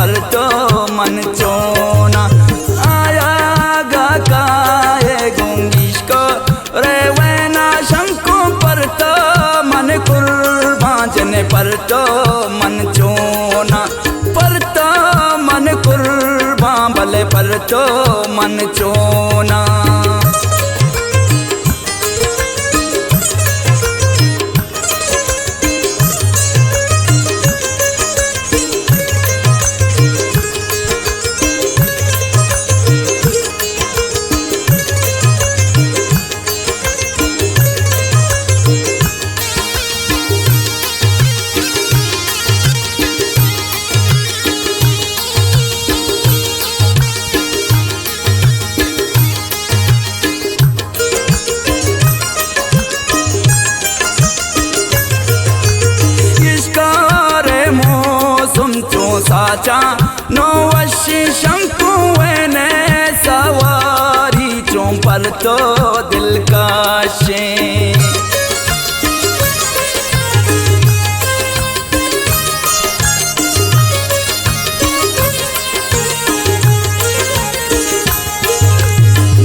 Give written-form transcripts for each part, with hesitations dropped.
पर तो मन चोना आया गा काए गुंगिश को रे वैना शंकु पर तो मन कुर्बान जने पर तो मन चोना पर तो मन कुर्बान भले पर तो मन चोना साचा नो वशी शंकु ने सवारी चों पर तो दिल काशे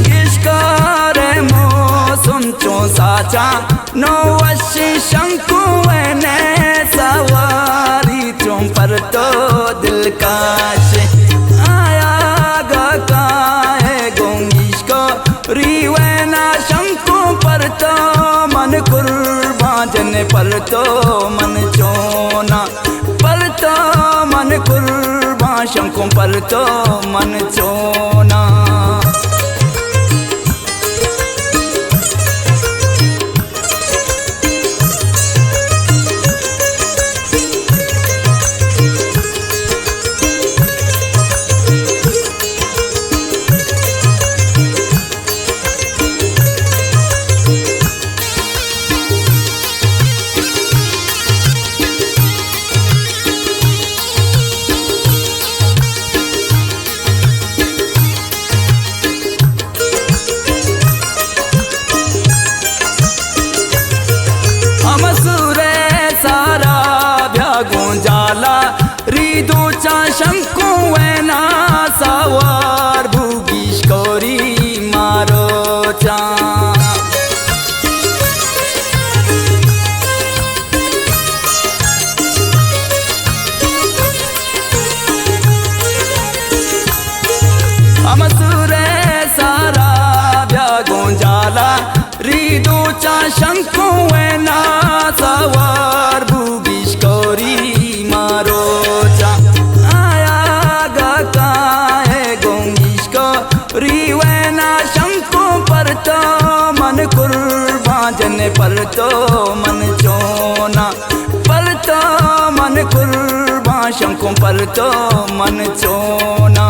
गिशकारे मौसम चों साचा नो वशी शंकु ने सवारी चों पर तो दिल काश आया गा काए गुंगिश को रिवैना शंकु पर तो मन कुर्बान जने पर तो मन चोना पर तो मन कुर्बान शंकु पर तो मन चोना शंकु ना सवार भूगिश कोरी मारो चा अमसुरे सारा ब्यागो जाला रिदो चा शंकु ना सवार भूगिश कोरी मारो चा रिवैना शंकु पर तो मन कुर्बान जने पर तो मन चोना पर तो मन कुर्बान शंकु पर तो मन चोना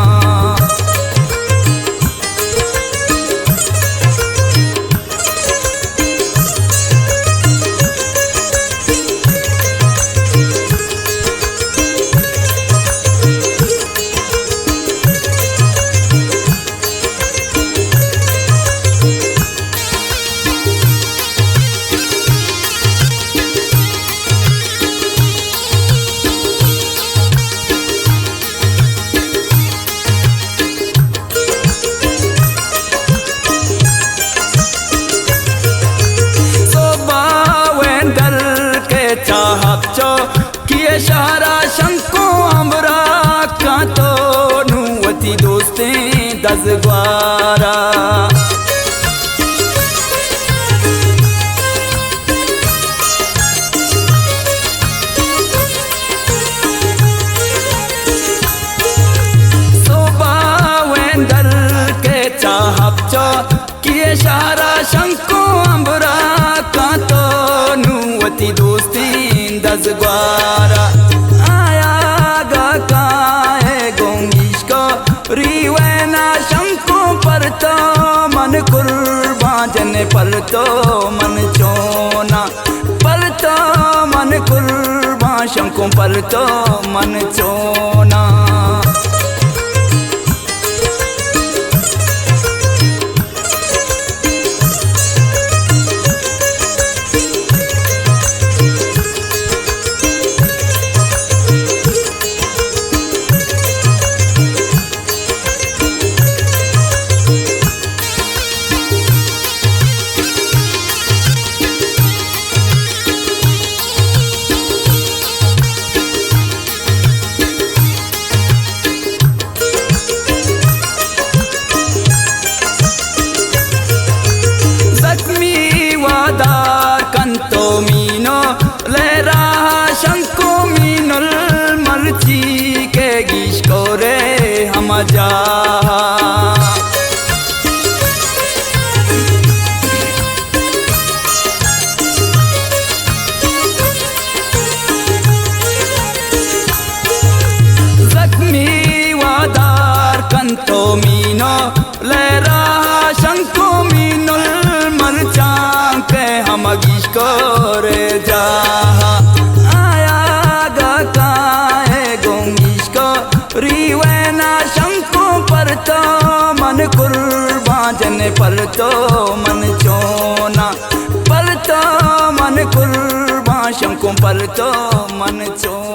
किए शारा शंकु अमरा का तो नुवती दोस्ते दजग्वारा सोबावेंदर के चाहपचो किए शारा शंकु अमरा का तो नुवती दोस्ती दजग्वारा आया गा काए गुंगिश को रिवैना शंकु पर तो मन कुर्बान जने पर तो मन चोना पर तो मन कुर्बान शंकु पर तो मन चोना पर तो मन चोना, पर तो मन कुर्बान शंकों पर तो मन चोना।